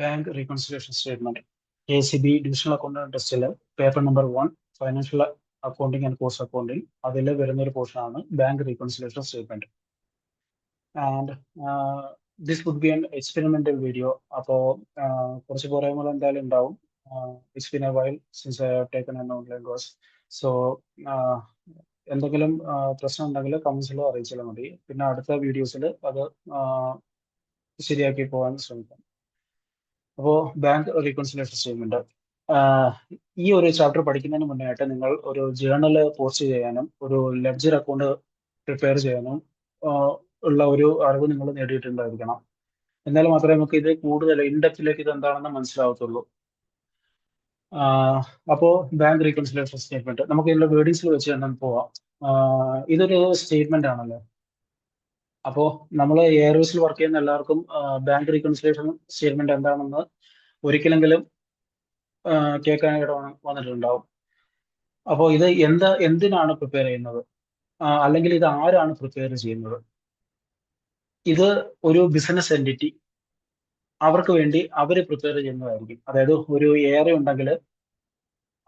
Bank reconciliation statement KCB divisional accountant ടെസ്റ്റിലെ paper number 1 financial accounting and cost accounting അതിൽ വരുന്ന ഒരു പോർഷനാണ് bank reconciliation statement. And this would be an experimental video. അപ്പോൾ കുറച്ച് പോരായ്മകൾ എന്തായാലും ഉണ്ടാവും. It's been a while since I have taken an online course. So എന്തെങ്കിലും പ്രശ്നം ഉണ്ടെങ്കിൽ കമന്റ്സിൽ അറിയിച്ചാൽ മതി. പിന്നെ അടുത്ത വീഡിയോസിൽ അത് ശരിയാക്കി പോകാൻ ശ്രമിക്കാം. അപ്പോൾ ബാങ്ക് റീകൺസിലേഷൻ സ്റ്റേറ്റ്മെന്റ് ഈ ഒരു ചാപ്റ്റർ പഠിക്കുന്നതിന് മുന്നേ ആയിട്ട് നിങ്ങൾ ഒരു ജേർണൽ പോസ്റ്റ് ചെയ്യാനും ഒരു ലെഡ്ജർ അക്കൗണ്ട് പ്രിപ്പയർ ചെയ്യാനും ഉള്ള ഒരു അറിവ് നിങ്ങൾ നേടിയിട്ടുണ്ടായിരിക്കണം. എന്നാൽ മാത്രമേ നമുക്ക് ഇത് കൂടുതൽ ഇൻഡെപ്തിലേക്ക് ഇത് എന്താണെന്ന് മനസ്സിലാവത്തുള്ളൂ. അപ്പോൾ ബാങ്ക് റീകൺസിലേഷൻ സ്റ്റേറ്റ്മെന്റ് നമുക്ക് ഇതിന്റെ വേർഡിങ്സിൽ വെച്ച് തന്നെ പോവാം. ഇതൊരു സ്റ്റേറ്റ്മെന്റ് ആണല്ലോ. അപ്പോൾ നമ്മൾ എയർവേസിൽ വർക്ക് ചെയ്യുന്ന എല്ലാവർക്കും ബാങ്ക് റീകൺസിലേഷൻ സ്റ്റേറ്റ്മെന്റ് എന്താണെന്ന് ഒരിക്കലെങ്കിലും കേൾക്കാനായിട്ട് വന്നിട്ടുണ്ടാവും. അപ്പോൾ ഇത് എന്തിനാണ് പ്രിപ്പയർ ചെയ്യുന്നത്, അല്ലെങ്കിൽ ഇത് ആരാണ് പ്രിപ്പയർ ചെയ്യുന്നത്? ഇത് ഒരു ബിസിനസ് എൻറ്റിറ്റി അവർക്ക് വേണ്ടി അവർ പ്രിപ്പയർ ചെയ്യുന്നതായിരിക്കും. അതായത് ഒരു ഏറെ ഉണ്ടെങ്കിൽ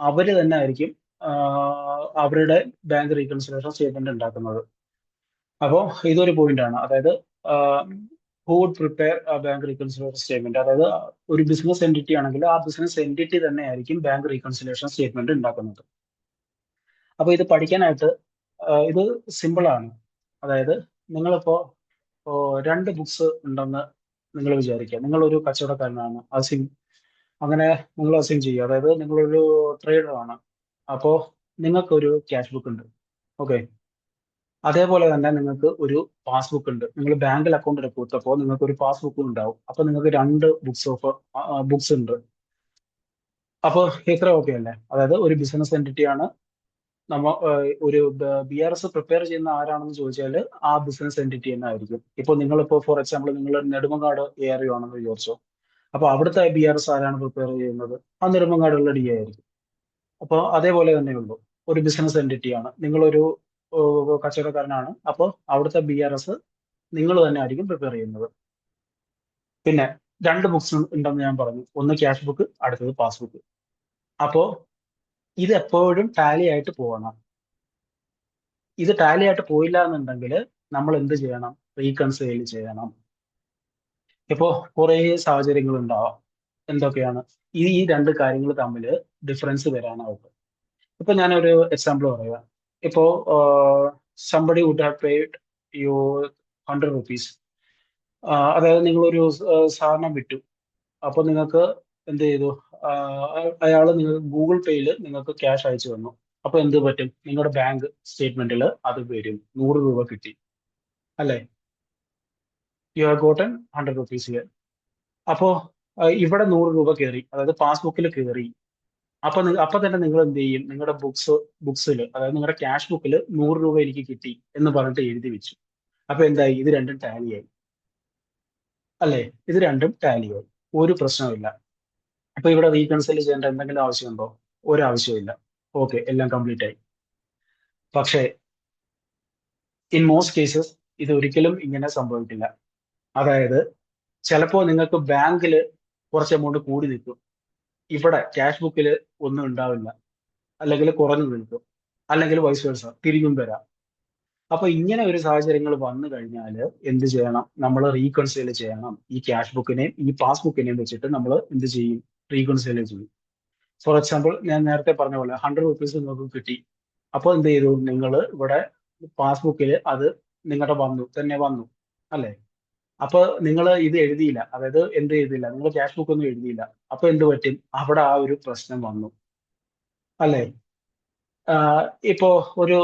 അവർ തന്നെ ആയിരിക്കും അവരുടെ ബാങ്ക് റീകൺസിലേഷൻ സ്റ്റേറ്റ്മെന്റ് ഉണ്ടാക്കുന്നത്. അപ്പോൾ ഇതൊരു പോയിന്റ് ആണ്. അതായത് who would prepare bank reconciliation statement, അതായത് ഒരു ബിസിനസ് എൻറ്റിറ്റി ആണെങ്കിൽ ആ ബിസിനസ് എൻറ്റിറ്റി തന്നെ ആയിരിക്കും ബാങ്ക് റീകൺസിലേഷൻ സ്റ്റേറ്റ്മെന്റ് ഉണ്ടാക്കുന്നത്. അപ്പൊ ഇത് പഠിക്കാനായിട്ട് ഇത് സിമ്പിൾ ആണ്. അതായത് നിങ്ങളിപ്പോ രണ്ട് ബുക്സ് ഉണ്ടെന്ന് നിങ്ങൾ വിചാരിക്കുക. നിങ്ങളൊരു കച്ചവടക്കാരനാണ്, അങ്ങനെ നിങ്ങൾ അസ്യൂം ചെയ്യുക. അതായത് നിങ്ങളൊരു ട്രേഡർ ആണ്. അപ്പോ നിങ്ങൾക്കൊരു ക്യാഷ് ബുക്ക് ഉണ്ട്. ഓക്കെ, അതേപോലെ തന്നെ നിങ്ങൾക്ക് ഒരു പാസ്ബുക്ക് ഉണ്ട്. നിങ്ങൾ ബാങ്കിൽ അക്കൗണ്ട് എടുത്തപ്പോൾ നിങ്ങൾക്ക് ഒരു പാസ്ബുക്ക് ഉണ്ടാവും. അപ്പൊ നിങ്ങൾക്ക് രണ്ട് ബുക്സ് ഉണ്ട്. അപ്പോൾ ഇത്ര ഓക്കെ അല്ലേ? അതായത് ഒരു ബിസിനസ് എൻറ്റിറ്റി ആണ്. ഒരു BRS പ്രിപ്പയർ ചെയ്യുന്ന ആരാണെന്ന് ചോദിച്ചാൽ ആ ബിസിനസ് എൻറ്റിറ്റി തന്നെ ആയിരിക്കും. ഇപ്പൊ നിങ്ങളിപ്പോ ഫോർ എക്സാമ്പിൾ നിങ്ങൾ നെടുമങ്ങാട് ഏരിയ ആണെന്ന് വിചാരിച്ചോ. അപ്പൊ അവിടുത്തെ BRS ആരാണ് പ്രിപ്പയർ ചെയ്യുന്നത്? ആ നെടുമങ്ങാടുള്ള DA ആയിരിക്കും. അപ്പോൾ അതേപോലെ തന്നെയുള്ളൂ. ഒരു ബിസിനസ് എൻറ്റിറ്റി ആണ്, നിങ്ങളൊരു കച്ചവടക്കാരനാണ്. അപ്പോൾ അവിടുത്തെ BRS നിങ്ങൾ തന്നെ ആയിരിക്കും പ്രിപ്പയർ ചെയ്യുന്നത്. പിന്നെ രണ്ട് ബുക്സ് ഉണ്ടെന്ന് ഞാൻ പറഞ്ഞു. ഒന്ന് ക്യാഷ് ബുക്ക്, അടുത്തത് പാസ്ബുക്ക്. അപ്പോ ഇത് എപ്പോഴും ടാലി ആയിട്ട് പോകണം. ഇത് ടാലി ആയിട്ട് പോയില്ല എന്നുണ്ടെങ്കിൽ നമ്മൾ എന്ത് ചെയ്യണം? റീകൺസൈൽ ചെയ്യണം. ഇപ്പോ കുറേ സാഹചര്യങ്ങൾ ഉണ്ടാവാം. എന്തൊക്കെയാണ് ഈ രണ്ട് കാര്യങ്ങൾ തമ്മിൽ ഡിഫറൻസ് വരാനായിട്ട്? ഇപ്പൊ ഞാനൊരു എക്സാമ്പിൾ പറയാം. ഇപ്പോ somebody would have paid you 100 rupees. അതായത് നിങ്ങളൊരു സാധനം വിറ്റു. അപ്പൊ നിങ്ങൾക്ക് എന്ത് ചെയ്തു? അയാൾ നിങ്ങൾക്ക് ഗൂഗിൾ പേയിൽ നിങ്ങൾക്ക് ക്യാഷ് അയച്ചു തന്നു. അപ്പൊ എന്ത് പറ്റും? നിങ്ങളുടെ ബാങ്ക് സ്റ്റേറ്റ്മെന്റിൽ അത് വരും, 100 രൂപ കിട്ടി, അല്ലേ? You have gotten 100 rupees here. അപ്പോ ഇവിടെ 100 രൂപ കയറി, അതായത് പാസ്ബുക്കിൽ കയറി. അപ്പൊ തന്നെ നിങ്ങൾ എന്ത് ചെയ്യും? നിങ്ങളുടെ ബുക്സിൽ, അതായത് നിങ്ങളുടെ ക്യാഷ് ബുക്കിൽ 100 രൂപ എനിക്ക് കിട്ടി എന്ന് പറഞ്ഞിട്ട് എഴുതി വെച്ചു. അപ്പൊ എന്തായി? ഇത് രണ്ടും ടാലിയായി, അല്ലേ? ഇത് രണ്ടും ടാലിയായി, ഒരു പ്രശ്നമില്ല. അപ്പൊ ഇവിടെ റീകൺസിൽ ചെയ്യേണ്ട എന്തെങ്കിലും ആവശ്യമുണ്ടോ? ഒരാവശ്യമില്ല. ഓക്കെ, എല്ലാം കംപ്ലീറ്റ് ആയി. പക്ഷേ ഇൻ മോസ്റ്റ് കേസസ് ഇത് ഒരിക്കലും ഇങ്ങനെ സംഭവിക്കില്ല. അതായത് ചിലപ്പോൾ നിങ്ങൾക്ക് ബാങ്കിൽ കുറച്ച് എമൗണ്ട് കൂടി നിൽക്കും, ഇവിടെ ക്യാഷ് ബുക്കിൽ ഒന്നും ഉണ്ടാവില്ല, അല്ലെങ്കിൽ കുറഞ്ഞു നിൽക്കും, അല്ലെങ്കിൽ വൈസ് വേഴ്സ തിരിഞ്ഞും വരാം. അപ്പൊ ഇങ്ങനെ ഒരു സാഹചര്യങ്ങൾ വന്നു കഴിഞ്ഞാൽ എന്ത് ചെയ്യണം? നമ്മൾ റീകൺസൈൽ ചെയ്യണം. ഈ ക്യാഷ് ബുക്കിനെയും ഈ പാസ്ബുക്കിനെയും വെച്ചിട്ട് നമ്മൾ എന്ത് ചെയ്യും? റീകൺസൈൽ ചെയ്യും. ഫോർ എക്സാമ്പിൾ, ഞാൻ നേരത്തെ പറഞ്ഞ പോലെ 100 rupees നിങ്ങൾക്ക് കിട്ടി. അപ്പോൾ എന്ത് ചെയ്തു? നിങ്ങൾ ഇവിടെ പാസ്ബുക്കിൽ അത് നിങ്ങളുടെ വന്നു, അല്ലെ? അപ്പൊ നിങ്ങൾ ഇത് എഴുതിയില്ല, അതായത് എന്ത് ചെയ്തില്ല? നിങ്ങൾ ക്യാഷ് ബുക്ക് ഒന്നും എഴുതിയില്ല. അപ്പൊ എന്ത് പറ്റും? അവിടെ ആ ഒരു പ്രശ്നം വന്നു, അല്ലെ? ഇപ്പോ ഒരു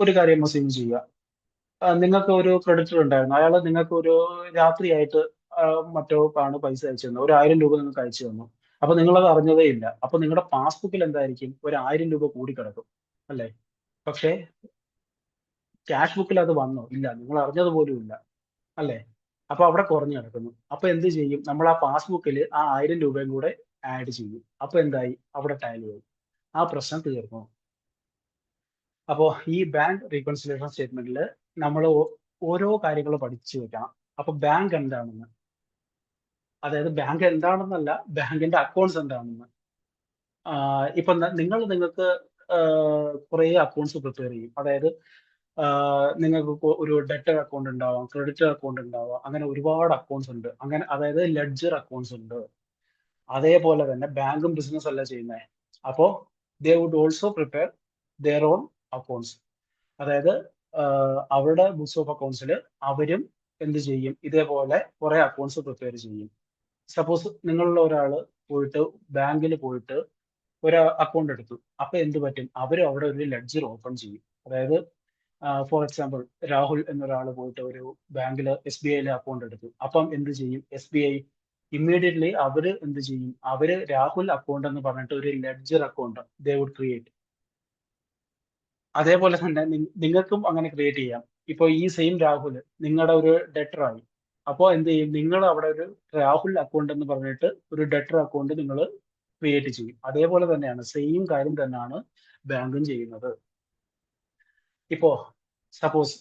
ഒരു കാര്യം അസ്യൂം ചെയ്യുക. നിങ്ങൾക്ക് ഒരു ക്രെഡിറ്റർ ഉണ്ടായിരുന്നു. അയാൾ നിങ്ങൾക്ക് ഒരു രാത്രിയായിട്ട് മറ്റോ ആണ് പൈസ അയച്ചു തന്നു, ഒരു 1000 രൂപ നിങ്ങൾക്ക് അയച്ചു തന്നു. അപ്പൊ നിങ്ങളത് അറിഞ്ഞതേ ഇല്ല. അപ്പൊ നിങ്ങളുടെ പാസ്ബുക്കിൽ എന്തായിരിക്കും? ഒരു 1000 രൂപ കൂടി കിടക്കും, അല്ലെ? പക്ഷേ ക്യാഷ് ബുക്കിൽ അത് വന്നോ? ഇല്ല, നിങ്ങൾ അറിഞ്ഞത് പോലും ഇല്ല, അല്ലെ? അപ്പൊ അവിടെ കുറഞ്ഞു കിടക്കുന്നു. അപ്പൊ എന്ത് ചെയ്യും? നമ്മൾ ആ പാസ്ബുക്കിൽ ആ 1000 രൂപയും കൂടെ ആഡ് ചെയ്യും. അപ്പൊ എന്തായി? അവിടെ ടാലി ആയി, ആ പ്രശ്നം തീർന്നു. അപ്പോ ഈ ബാങ്ക് റീകൺസിലേഷൻ സ്റ്റേറ്റ്മെന്റിൽ നമ്മൾ ഓരോ കാര്യങ്ങൾ പഠിച്ചു വെക്കണം. അപ്പൊ ബാങ്ക് എന്താണെന്ന്, അതായത് ബാങ്ക് എന്താണെന്നല്ല, ബാങ്കിന്റെ അക്കൗണ്ട്സ് എന്താണെന്ന്. ഇപ്പൊ നിങ്ങൾക്ക് കുറേ അക്കൗണ്ട്സ് പ്രിപ്പയർ ചെയ്യും. അതായത് നിങ്ങൾക്ക് ഒരു ഡെറ്റർ അക്കൗണ്ട് ഉണ്ടാവാം, ക്രെഡിറ്റർ അക്കൗണ്ട് ഉണ്ടാവാം, അങ്ങനെ ഒരുപാട് അക്കൗണ്ട്സ് ഉണ്ട്. അങ്ങനെ അതായത് ലെഡ്ജർ അക്കൗണ്ട്സ് ഉണ്ട്. അതേപോലെ തന്നെ ബാങ്കും ബിസിനസ് അല്ല ചെയ്യുന്നത്. അപ്പോ they would also prepare their own accounts. അതായത് അവരുടെ ബുക്സ് ഓഫ് അക്കൗണ്ട്സിൽ അവരും എന്ത് ചെയ്യും, ഇതേപോലെ കുറെ അക്കൗണ്ട്സ് പ്രിപ്പയർ ചെയ്യും. സപ്പോസ് നിങ്ങളുള്ള ഒരാള് പോയിട്ട് ബാങ്കിൽ പോയിട്ട് ഒരു അക്കൗണ്ട് എടുത്തു. അപ്പൊ എന്ത് പറ്റും, അവർ അവിടെ ഒരു ലെഡ്ജർ ഓപ്പൺ ചെയ്യും. അതായത് ഫോർ എക്സാമ്പിൾ, രാഹുൽ എന്നൊരാൾ പോയിട്ട് ഒരു ബാങ്കിൽ SBI അക്കൗണ്ട് എടുത്തു. അപ്പം എന്ത് ചെയ്യും, SBI ഇമ്മീഡിയറ്റ്ലി അവര് എന്ത് ചെയ്യും, അവര് രാഹുൽ അക്കൗണ്ട് എന്ന് പറഞ്ഞിട്ട് ഒരു ledger account they would create. അതേപോലെ തന്നെ നിങ്ങൾക്കും അങ്ങനെ ക്രിയേറ്റ് ചെയ്യാം. ഇപ്പൊ ഈ സെയിം രാഹുൽ നിങ്ങളുടെ ഒരു ഡെറ്റർ ആയി. അപ്പോൾ എന്ത് ചെയ്യും, നിങ്ങൾ അവിടെ ഒരു രാഹുൽ അക്കൗണ്ട് എന്ന് പറഞ്ഞിട്ട് ഒരു ഡെറ്റർ അക്കൗണ്ട് നിങ്ങൾ ക്രിയേറ്റ് ചെയ്യും. അതേപോലെ തന്നെയാണ്, സെയിം കാര്യം തന്നെയാണ് ബാങ്കും ചെയ്യുന്നത്. ഇപ്പോ സപ്പോസ്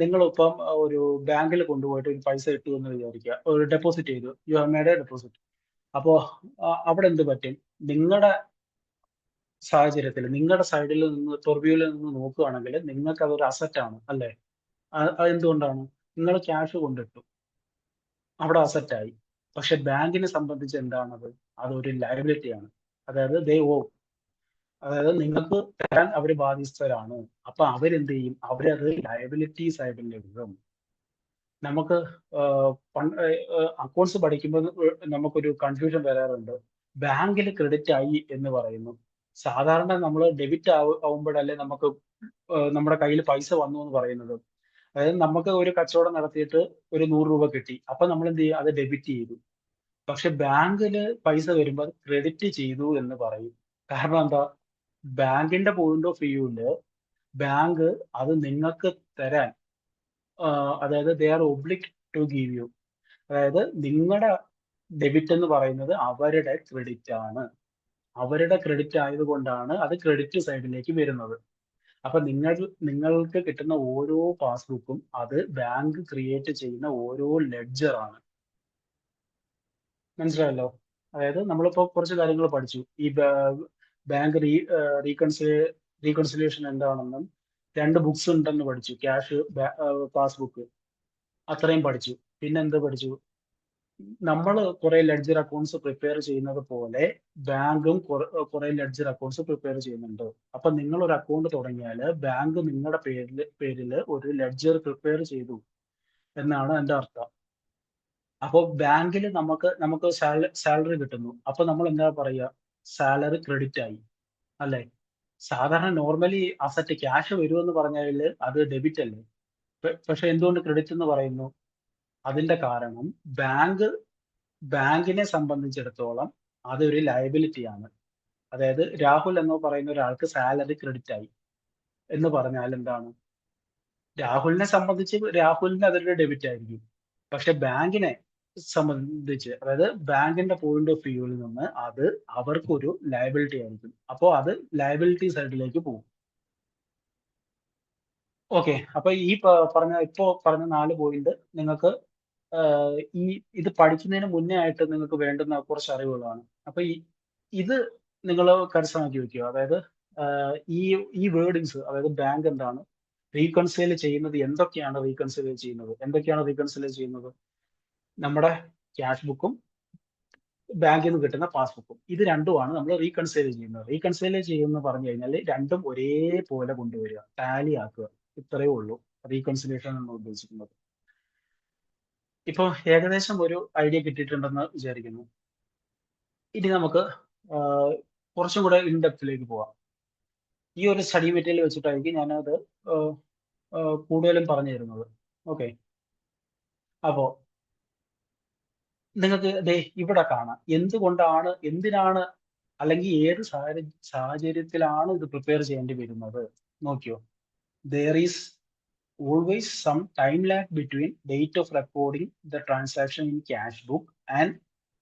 നിങ്ങൾ ഇപ്പം ഒരു ബാങ്കിൽ കൊണ്ടുപോയിട്ട് ഒരു പൈസ ഇട്ടു എന്ന് വിചാരിക്കുക, ഒരു ഡെപ്പോസിറ്റ് ചെയ്തു, you have made A deposit. അപ്പോ അവിടെ എന്ത് പറ്റും, നിങ്ങളുടെ സാഹചര്യത്തിൽ നിങ്ങളുടെ സൈഡിൽ നിന്ന് പെർവ്യൂവിൽ നിന്ന് നോക്കുകയാണെങ്കിൽ നിങ്ങൾക്ക് അതൊരു അസറ്റ് ആണ്, അല്ലേ? അതെന്തുകൊണ്ടാണ്, നിങ്ങൾ ക്യാഷ് കൊണ്ടിട്ടു, അവിടെ അസറ്റ് ആയി. പക്ഷെ ബാങ്കിനെ സംബന്ധിച്ച് എന്താണത്, അതൊരു ലയബിലിറ്റി ആണ്. അതായത് ദേ ഓ, അതായത് നിങ്ങൾക്ക് തരാൻ അവർ ബാധ്യസ്ഥരാണ്. അപ്പൊ അവരെന്ത് ചെയ്യും, അവരത് ലയബിലിറ്റി സൈഡിൽ എഴുതും. നമുക്ക് അക്കൗണ്ട്സ് പഠിക്കുമ്പോൾ നമുക്കൊരു കൺഫ്യൂഷൻ വരാറുണ്ട്. ബാങ്കിൽ ക്രെഡിറ്റ് ആയി എന്ന് പറയുന്നു. സാധാരണ നമ്മൾ ഡെബിറ്റ് ആവുമ്പോഴല്ലേ നമുക്ക് നമ്മുടെ കയ്യിൽ പൈസ വന്നു എന്ന് പറയുന്നത്. അതായത് നമുക്ക് ഒരു കച്ചവടം നടത്തിയിട്ട് ഒരു 100 രൂപ കിട്ടി. അപ്പൊ നമ്മൾ എന്ത് ചെയ്യും, അത് ഡെബിറ്റ് ചെയ്തു. പക്ഷെ ബാങ്കില് പൈസ വരുമ്പോൾ അത് ക്രെഡിറ്റ് ചെയ്തു എന്ന് പറയും. കാരണം എന്താ, ബാങ്കിന്റെ പോയിന്റ് ഓഫ് വ്യൂവില് ബാങ്ക് അത് നിങ്ങൾക്ക് തരാൻ, അതായത് they are oblige to give you. അതായത് നിങ്ങളുടെ ഡെബിറ്റ് എന്ന് പറയുന്നത് അവരുടെ ക്രെഡിറ്റ് ആണ്. അവരുടെ ക്രെഡിറ്റ് ആയതുകൊണ്ടാണ് അത് ക്രെഡിറ്റ് സൈഡിലേക്ക് വരുന്നത്. അപ്പൊ നിങ്ങൾക്ക് കിട്ടുന്ന ഓരോ പാസ്ബുക്കും അത് ബാങ്ക് ക്രിയേറ്റ് ചെയ്യുന്ന ഓരോ ലെഡ്ജർ ആണ്. മനസ്സിലായല്ലോ? അതായത് നമ്മളിപ്പോ കുറച്ച് കാര്യങ്ങൾ പഠിച്ചു. ഈ ബാങ്ക് റീകൺസിലിയേഷൻ എന്താണെന്നും 2 ബുക്സ് ഉണ്ടെന്ന് പഠിച്ചു, ക്യാഷ് പാസ്ബുക്ക്, അത്രയും പഠിച്ചു. പിന്നെ എന്ത് പഠിച്ചു, നമ്മൾ കുറെ ലെഡ്ജർ അക്കൗണ്ട്സ് പ്രിപ്പയർ ചെയ്യുന്നത് പോലെ ബാങ്കും കുറെ ലെഡ്ജർ അക്കൗണ്ട്സ് പ്രിപ്പയർ ചെയ്യുന്നുണ്ട്. അപ്പൊ നിങ്ങൾ ഒരു അക്കൗണ്ട് തുടങ്ങിയാൽ ബാങ്ക് നിങ്ങളുടെ പേരിൽ ഒരു ലെഡ്ജർ പ്രിപ്പയർ ചെയ്തു എന്നാണ് എന്റെ അർത്ഥം. അപ്പോൾ ബാങ്കിൽ നമുക്ക് സാലറി കിട്ടുന്നു. അപ്പൊ നമ്മൾ എന്താ പറയുക, സാലറി ക്രെഡിറ്റ് ആയി, അല്ലെ? സാധാരണ നോർമലി അസറ്റ് ക്യാഷ് വരുമെന്ന് പറഞ്ഞാൽ അത് ഡെബിറ്റ് അല്ലേ? പക്ഷെ എന്തുകൊണ്ട് ക്രെഡിറ്റ് എന്ന് പറയുന്നു, അതിന്റെ കാരണം ബാങ്കിനെ സംബന്ധിച്ചിടത്തോളം അതൊരു ലയബിലിറ്റി ആണ്. അതായത് രാഹുൽ എന്ന് പറയുന്ന ഒരാൾക്ക് സാലറി ക്രെഡിറ്റ് ആയി എന്ന് പറഞ്ഞാൽ എന്താണ്, രാഹുലിനെ സംബന്ധിച്ച് രാഹുലിന് അതൊരു ഡെബിറ്റ് ആയിരിക്കും. പക്ഷെ ബാങ്കിനെ സംബന്ധിച്ച്, അതായത് ബാങ്കിന്റെ പോയിന്റ് ഓഫ് വ്യൂവിൽ നിന്ന് അത് അവർക്കൊരു ലയബിലിറ്റി ആയിരിക്കും. അപ്പോൾ അത് ലയബിലിറ്റി സൈഡിലേക്ക് പോകും. ഓക്കെ, അപ്പൊ ഈ ഇപ്പോ പറഞ്ഞ 4 പോയിന്റ് നിങ്ങൾക്ക് ഈ ഇത് പഠിക്കുന്നതിന് മുന്നേ ആയിട്ട് നിങ്ങൾക്ക് വേണ്ടുന്ന കുറച്ച് അറിവുകളാണ്. അപ്പൊ ഇത് നിങ്ങൾ കരസ്ഥമാക്കി വെക്കുക. അതായത് ഈ ഈ വേർഡിങ്സ്, അതായത് ബാങ്ക് എന്താണ്, റീകൺസൈൽ ചെയ്യുന്നത് എന്തൊക്കെയാണ്, നമ്മുടെ ക്യാഷ് ബുക്കും ബാങ്കിൽ നിന്ന് കിട്ടുന്ന പാസ്ബുക്കും, ഇത് രണ്ടുമാണ് നമ്മൾ റീകൺസൈൽ ചെയ്യുന്നത്. റീകൺസൈൽ ചെയ്യുമെന്ന് പറഞ്ഞു കഴിഞ്ഞാൽ രണ്ടും ഒരേപോലെ കൊണ്ടുവരിക, ടാലി ആക്കുക, ഇത്രയേ ഉള്ളൂ റീകൺസിലേഷൻ എന്ന് ഉദ്ദേശിക്കുന്നത്. ഇപ്പൊ ഏകദേശം ഒരു ഐഡിയ കിട്ടിയിട്ടുണ്ടെന്ന് വിചാരിക്കുന്നു. ഇനി നമുക്ക് കുറച്ചും കൂടെ ഇൻഡെപ്തിലേക്ക് പോവാം. ഈ ഒരു സ്റ്റഡി മെറ്റീരിയൽ വെച്ചിട്ടായിരിക്കും ഞാനത് കൂടുതലും പറഞ്ഞു തരുന്നത്. ഓക്കെ, അപ്പോ നിങ്ങൾക്ക് ദേ ഇവിടെ കാണാം എന്തിനാണ് അല്ലെങ്കിൽ ഏത് സാഹചര്യത്തിലാണ് ഇത് പ്രിപ്പയർ ചെയ്യേണ്ടി വരുന്നത്. നോക്കിയോ, there is always some time lag between date of recording the transaction in cash book and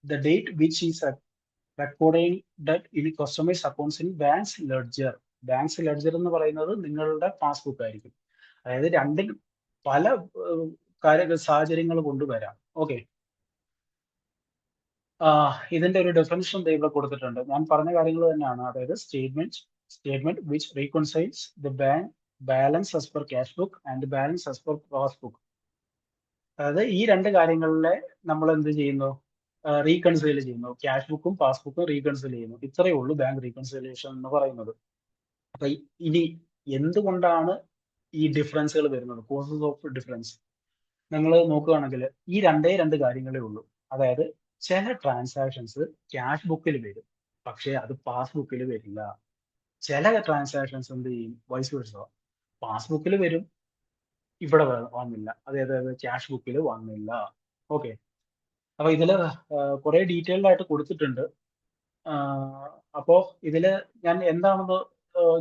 the date which is recording that in customers accounts in bank's ledger. Banks ledger എന്ന് പറയുന്നത് നിങ്ങളുടെ passbook ആയിരിക്കും. അതായത് രണ്ടിൽ പല സാഹചര്യങ്ങൾ കൊണ്ടുവരാം. Okay, ഇതിന്റെ ഒരു ഡെഫിനിഷൻ ഇവിടെ കൊടുത്തിട്ടുണ്ട്. ഞാൻ പറഞ്ഞ കാര്യങ്ങൾ തന്നെയാണ്. അതായത് statement which reconciles the bank balance as per cash book and balance as per passbook. അതായത് ഈ രണ്ട് കാര്യങ്ങളിലെ നമ്മൾ എന്ത് ചെയ്യുന്നു? റീകൺസൈൽ ചെയ്യുന്നു. ക്യാഷ് ബുക്കും പാസ്ബുക്കും റീകൺസൈൽ ചെയ്യുന്നു. ഇത്രയേ ഉള്ളൂ ബാങ്ക് റീകൺസൈലേഷൻ എന്ന് പറയുന്നത്. അപ്പൊ ഇനി എന്തുകൊണ്ടാണ് ഈ ഡിഫറൻസുകൾ വരുന്നത്? കോസസ് ഓഫ് ഡിഫറൻസ് നിങ്ങൾ നോക്കുകയാണെങ്കിൽ ഈ രണ്ട് കാര്യങ്ങളേ ഉള്ളൂ. അതായത് ചില ട്രാൻസാക്ഷൻസ് ക്യാഷ് ബുക്കിൽ വരും, പക്ഷേ അത് പാസ്ബുക്കിൽ വരില്ല. ചില ട്രാൻസാക്ഷൻസ് എന്ത് ചെയ്യും? വൈസ് വേഴ്സ, പാസ്ബുക്കിൽ വരും, ഇവിടെ വന്നില്ല, അതായത് ക്യാഷ് ബുക്കിൽ വന്നില്ല. ഓക്കെ. അപ്പൊ ഇതില് കുറെ ഡീറ്റെയിൽഡ് ആയിട്ട് കൊടുത്തിട്ടുണ്ട്. അപ്പോ ഇതില് ഞാൻ എന്താണെന്ന്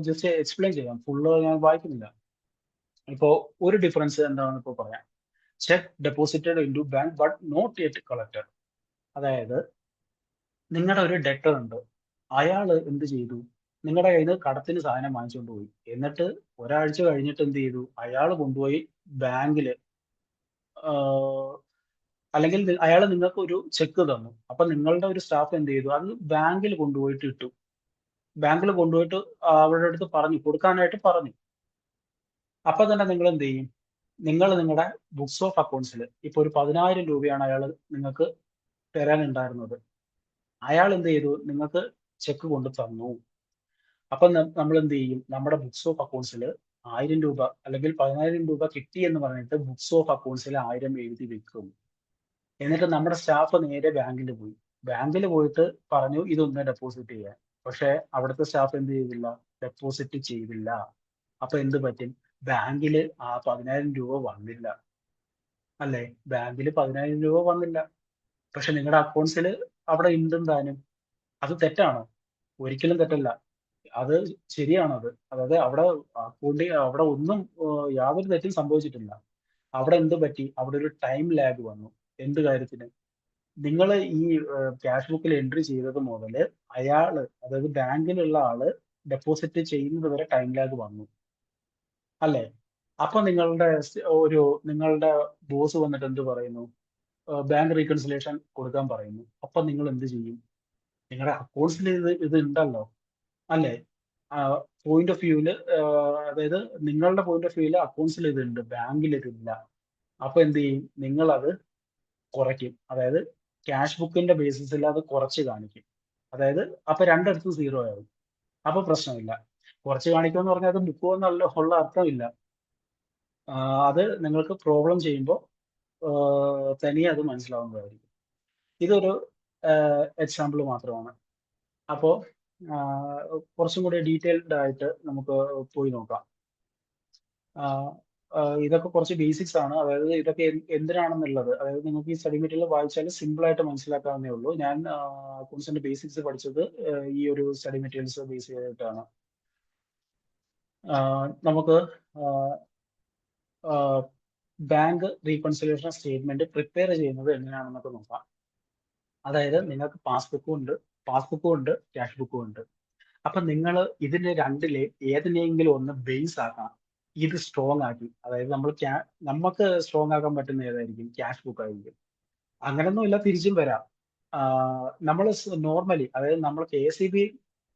ജസ്റ്റ് എക്സ്പ്ലെയിൻ ചെയ്യാം. ഫുള്ള് ഞാൻ വായിക്കുന്നില്ല. ഇപ്പോ ഒരു ഡിഫറൻസ് എന്താണെന്ന് ഇപ്പോ പറയാം. Cheque deposited in to bank but not yet collected. അതായത് നിങ്ങളുടെ ഒരു ഡെറ്റർ ഉണ്ട്, അയാൾ എന്ത് ചെയ്തു? നിങ്ങളുടെ കയ്യിൽ നിന്ന് കടത്തിന് സാധനം വാങ്ങിച്ചുകൊണ്ട് പോയി. എന്നിട്ട് ഒരാഴ്ച കഴിഞ്ഞിട്ട് എന്ത് ചെയ്തു? അയാൾ കൊണ്ടുപോയി ബാങ്കില്, അല്ലെങ്കിൽ അയാൾ നിങ്ങൾക്ക് ഒരു ചെക്ക് തന്നു. അപ്പൊ നിങ്ങളുടെ ഒരു സ്റ്റാഫ് എന്ത് ചെയ്തു? അത് ബാങ്കിൽ കൊണ്ടുപോയിട്ട് ഇട്ടു. ബാങ്കിൽ കൊണ്ടുപോയിട്ട് അവരുടെ അടുത്ത് പറഞ്ഞു, കൊടുക്കാനായിട്ട് പറഞ്ഞു. അപ്പൊ തന്നെ നിങ്ങൾ എന്ത് ചെയ്യും? നിങ്ങൾ നിങ്ങളുടെ ബുക്സ് ഓഫ് അക്കൗണ്ട്സിൽ ഇപ്പൊ ഒരു 10,000 രൂപയാണ് അയാൾ നിങ്ങൾക്ക് തരാനുണ്ടായിരുന്നത്. അയാൾ എന്ത് ചെയ്തു? നിങ്ങൾക്ക് ചെക്ക് കൊണ്ട് തന്നു. അപ്പൊ നമ്മൾ എന്ത് ചെയ്യും? നമ്മുടെ ബുക്സ് ഓഫ് അക്കൗണ്ട്സിൽ 1000 രൂപ അല്ലെങ്കിൽ 10,000 രൂപ കിട്ടി എന്ന് പറഞ്ഞിട്ട് ബുക്സ് ഓഫ് അക്കൗണ്ട്സിൽ 1000 എഴുതി വെക്കും. എന്നിട്ട് നമ്മുടെ സ്റ്റാഫ് നേരെ ബാങ്കിൽ പോയി. ബാങ്കിൽ പോയിട്ട് പറഞ്ഞു ഇതൊന്ന് ഡെപ്പോസിറ്റ് ചെയ്യാൻ. പക്ഷെ അവിടുത്തെ സ്റ്റാഫ് എന്ത് ചെയ്തില്ല? ഡെപ്പോസിറ്റ് ചെയ്തില്ല. അപ്പൊ എന്ത് പറ്റും? ബാങ്കില് ആ 10,000 രൂപ വന്നില്ല. അല്ലേ? ബാങ്കില് 10,000 രൂപ വന്നില്ല. പക്ഷെ നിങ്ങളുടെ അക്കൗണ്ട്സിൽ അവിടെ ഉണ്ടും താനും. അത് തെറ്റാണോ? ഒരിക്കലും തെറ്റല്ല. അത് ശരിയാണത്. അതായത് അവിടെ അവിടെ ഒന്നും യാതൊരു തെറ്റും സംഭവിച്ചിട്ടില്ല. അവിടെ എന്ത് പറ്റി? അവിടെ ഒരു ടൈം ലാഗ് വന്നു. എന്ത് കാര്യത്തിന്? നിങ്ങൾ ഈ ക്യാഷ് ബുക്കിൽ എൻട്രി ചെയ്തത് മുതൽ അയാള്, അതായത് ബാങ്കിലുള്ള ആള് ഡെപ്പോസിറ്റ് ചെയ്യുന്നത് വരെ ടൈം ലാഗ് വന്നു. അല്ലേ? അപ്പൊ നിങ്ങളുടെ ബോസ് വന്നിട്ട് എന്ത് പറയുന്നു? ബാങ്ക് റീകൺസിലേഷൻ കൊടുക്കാൻ പറയുന്നു. അപ്പൊ നിങ്ങൾ എന്ത് ചെയ്യും? നിങ്ങളുടെ അക്കൗണ്ട്സിൽ ഇത് ഉണ്ടല്ലോ, അല്ലേ? പോയിന്റ് ഓഫ് വ്യൂവില്, അതായത് നിങ്ങളുടെ പോയിന്റ് ഓഫ് വ്യൂവില് അക്കൗണ്ട്സിൽ ഇതുണ്ട്, ബാങ്കിൽ ഇതില്ല. അപ്പൊ എന്ത് ചെയ്യും? നിങ്ങൾ അത് കുറയ്ക്കും. അതായത് ക്യാഷ് ബുക്കിന്റെ ബേസിസിൽ അത് കുറച്ച് കാണിക്കും. അതായത് അപ്പൊ രണ്ടിടത്തും സീറോ ആവും. അപ്പൊ പ്രശ്നമില്ല. കുറച്ച് കാണിക്കുമെന്ന് പറഞ്ഞാൽ അത് ബുക്ക് എന്നുള്ള ഉള്ള അർത്ഥമില്ല. അത് നിങ്ങൾക്ക് പ്രോബ്ലം ചെയ്യുമ്പോൾ തനിയെ അത് മനസ്സിലാവുന്നതായിരിക്കും. ഇതൊരു എക്സാമ്പിൾ മാത്രമാണ്. അപ്പോ കുറച്ചും കൂടി ഡീറ്റെയിൽഡ് ആയിട്ട് നമുക്ക് പോയി നോക്കാം. ഇതൊക്കെ കുറച്ച് ബേസിക്സ് ആണ്. അതായത് ഇതൊക്കെ എന്തിനാണെന്നുള്ളത്, അതായത് നിങ്ങൾക്ക് ഈ സ്റ്റഡി മെറ്റീരിയൽ വായിച്ചാൽ സിമ്പിൾ ആയിട്ട് മനസ്സിലാക്കാവുന്നേ ഉള്ളൂ. ഞാൻ അക്കൗണ്ട്സിന്റെ ബേസിക്സ് പഠിച്ചത് ഈ ഒരു സ്റ്റഡി മെറ്റീരിയൽസ് ബേസ് ചെയ്തിട്ടാണ്. നമുക്ക് ബാങ്ക് റീകൺസിലേഷൻ സ്റ്റേറ്റ്മെന്റ് പ്രിപ്പയർ ചെയ്യുന്നത് എങ്ങനെയാണെന്നൊക്കെ നോക്കാം. അതായത് നിങ്ങൾക്ക് പാസ്ബുക്കും ഉണ്ട്, ക്യാഷ് ബുക്കും ഉണ്ട്. അപ്പൊ നിങ്ങൾ ഇതിന്റെ രണ്ടിലെ ഏതിനെങ്കിലും ഒന്ന് ബേസ് ആക്കണം. ഇത് സ്ട്രോങ് ആക്കി, അതായത് നമുക്ക് സ്ട്രോങ് ആക്കാൻ പറ്റുന്ന ഏതായിരിക്കും? ക്യാഷ് ബുക്ക് ആയിരിക്കും. അങ്ങനൊന്നും ഇല്ല, തിരിച്ചും വരാം. നമ്മൾ നോർമലി, അതായത് നമ്മൾ KCB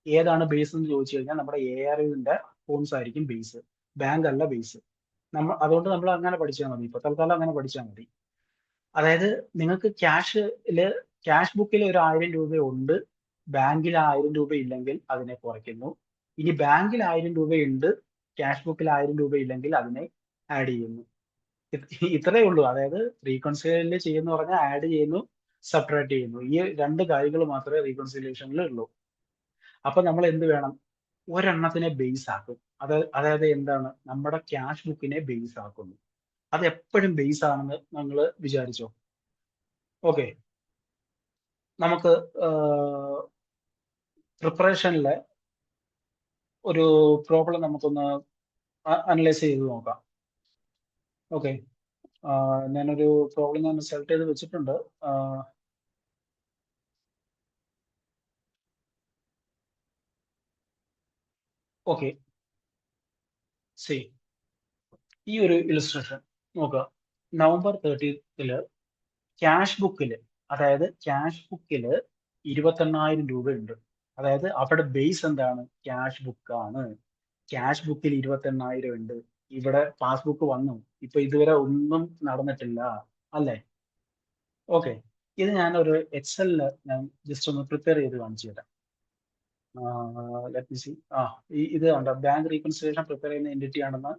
ഏതാണ് ബേസ് എന്ന് ചോദിച്ചു കഴിഞ്ഞാൽ നമ്മുടെ ARUവിന്റെ ഫോംസ് ആയിരിക്കും ബേസ്, ബാങ്ക് അല്ല ബേസ്. അതുകൊണ്ട് നമ്മൾ അങ്ങനെ പഠിച്ചാൽ മതി. ഇപ്പൊ തൽക്കാലം അങ്ങനെ പഠിച്ചാൽ മതി. അതായത് നിങ്ങൾക്ക് ക്യാഷ് ബുക്കിൽ ഒരു 1000 രൂപ ഉണ്ട്, ബാങ്കിൽ 1000 രൂപ ഇല്ലെങ്കിൽ അതിനെ കുറയ്ക്കുന്നു. ഇനി ബാങ്കിൽ 1000 രൂപയുണ്ട്, ക്യാഷ് ബുക്കിൽ 1000 രൂപ ഇല്ലെങ്കിൽ അതിനെ ആഡ് ചെയ്യുന്നു. ഇത്രയേ ഉള്ളൂ. അതായത് റീകൺസിലേഷൻ ചെയ്യുന്ന പറഞ്ഞാൽ ആഡ് ചെയ്യുന്നു, സബ്ട്രാക്ട് ചെയ്യുന്നു. ഈ രണ്ട് കാര്യങ്ങൾ മാത്രമേ റീകൺസിലേഷനിൽ ഉള്ളൂ. അപ്പൊ നമ്മൾ എന്ത് വേണം? ഒരെണ്ണത്തിനെ ബേസ് ആക്കും. അതായത് എന്താണ്? നമ്മുടെ ക്യാഷ് ബുക്കിനെ ബേസ് ആക്കുന്നു. അത് എപ്പോഴും ബേസ് ആണെന്ന് നിങ്ങൾ വിചാരിച്ചോ. ഓക്കെ. നമുക്ക് പ്രിപ്പറേഷനിലെ ഒരു പ്രോബ്ലം നമുക്കൊന്ന് അനലൈസ് ചെയ്ത് നോക്കാം. ഓക്കെ. ഞാനൊരു പ്രോബ്ലം ഞാൻ സെലക്ട് ചെയ്ത് വെച്ചിട്ടുണ്ട്. ഓക്കെ. സി, ഈ ഒരു ഇലുസ്ട്രേഷൻ നോക്കുക. നവംബർ 30 ക്യാഷ് ബുക്കിൽ അതായത് ക്യാഷ് ബുക്കിൽ 28,000 രൂപ ഉണ്ട്. അതായത് അവിടെ ബേസ് എന്താണ്? ക്യാഷ് ബുക്ക് ആണ്. ക്യാഷ് ബുക്കിൽ 28,000 ഉണ്ട്. ഇവിടെ പാസ്ബുക്ക് വന്നു. ഇപ്പൊ ഇതുവരെ ഒന്നും നടന്നിട്ടില്ല, അല്ലേ? ഓക്കെ. ഇത് ഞാനൊരു എക്സലില് ഞാൻ ജസ്റ്റ് ഒന്ന് പ്രിപ്പയർ ചെയ്ത് കാണിച്ചു തരാം. Let me C. ഇത് കണ്ടോ, ബാങ്ക് റീകൺസിലിയേഷൻ പ്രിപ്പയർ ചെയ്യുന്ന എൻറ്റിറ്റി ആണെന്ന്.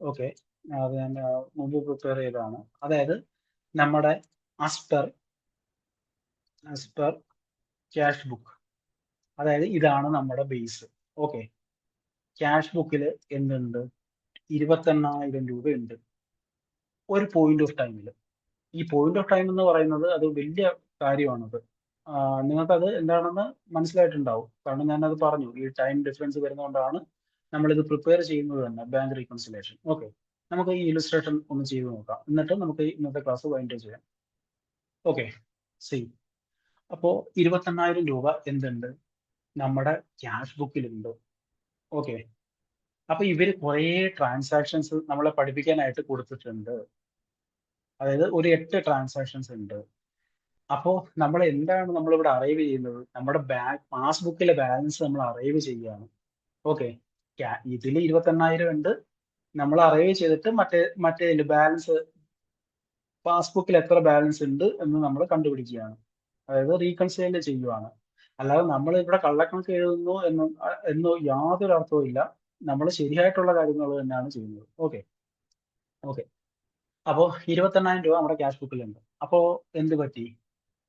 ഓക്കെ. അത് ഞാൻ മുമ്പ് പ്രിപ്പയർ ചെയ്തതാണ്. അതായത് നമ്മുടെ ആസ് പെർ ക്യാഷ് ബുക്ക്, അതായത് ഇതാണ് നമ്മുടെ ബേസ്. ഓക്കെ. ക്യാഷ് ബുക്കിൽ എന്തുണ്ട്? 28,000 രൂപയുണ്ട് ഒരു പോയിന്റ് ഓഫ് ടൈമിൽ. ഈ പോയിന്റ് ഓഫ് ടൈം എന്ന് പറയുന്നത് അത് വലിയ കാര്യമാണത്. നിങ്ങൾക്കത് എന്താണെന്ന് മനസ്സിലായിട്ടുണ്ടാവും. കാരണം ഞാനത് പറഞ്ഞു. ഈ ടൈം ഡിഫറൻസ് വരുന്നതുകൊണ്ടാണ് നമ്മളിത് പ്രിപ്പയർ ചെയ്യുന്നത് തന്നെ, ബാങ്ക് റീകൺസിലേഷൻ. ഓക്കെ. നമുക്ക് ഈ ഇലുസ്ട്രേഷൻ ഒന്ന് ചെയ്ത് നോക്കാം. എന്നിട്ട് നമുക്ക് ഇന്നത്തെ ക്ലാസ് വൈൻഡ് ചെയ്യാം. ഓക്കെ. സി. അപ്പോ 28,000 രൂപ എന്തുണ്ട്? നമ്മുടെ ക്യാഷ് ബുക്കിലുണ്ട്. ഓക്കെ. അപ്പൊ ഇവര് കുറേ ട്രാൻസാക്ഷൻസ് നമ്മളെ പഠിപ്പിക്കാനായിട്ട് കൊടുത്തിട്ടുണ്ട്. അതായത് ഒരു 8 ട്രാൻസാക്ഷൻസ് ഉണ്ട്. അപ്പോ നമ്മളിവിടെ അറൈവ് ചെയ്യുന്നത്? നമ്മുടെ പാസ്ബുക്കിലെ ബാലൻസ് നമ്മൾ അറൈവ് ചെയ്യുകയാണ്. ഓക്കെ. ഇതിൽ 28,000 ഉണ്ട്. നമ്മൾ അറൈവ് ചെയ്തിട്ട് മറ്റേ ബാലൻസ്, പാസ്ബുക്കിൽ എത്ര ബാലൻസ് ഉണ്ട് എന്ന് നമ്മൾ കണ്ടുപിടിക്കുകയാണ്. അതായത് റീകൺസൈൽ ചെയ്യുവാണ്. അല്ലാതെ നമ്മൾ ഇവിടെ കള്ളക്കണക്ക് എഴുതുന്നു എന്നോ യാതൊരു അർത്ഥവും ഇല്ല. നമ്മൾ ശരിയായിട്ടുള്ള കാര്യങ്ങൾ തന്നെയാണ് ചെയ്യുന്നത്. ഓക്കെ. ഓക്കെ. അപ്പോ 28,000 രൂപ നമ്മുടെ ക്യാഷ് ബുക്കിലുണ്ട്. അപ്പോ എന്ത് പറ്റി?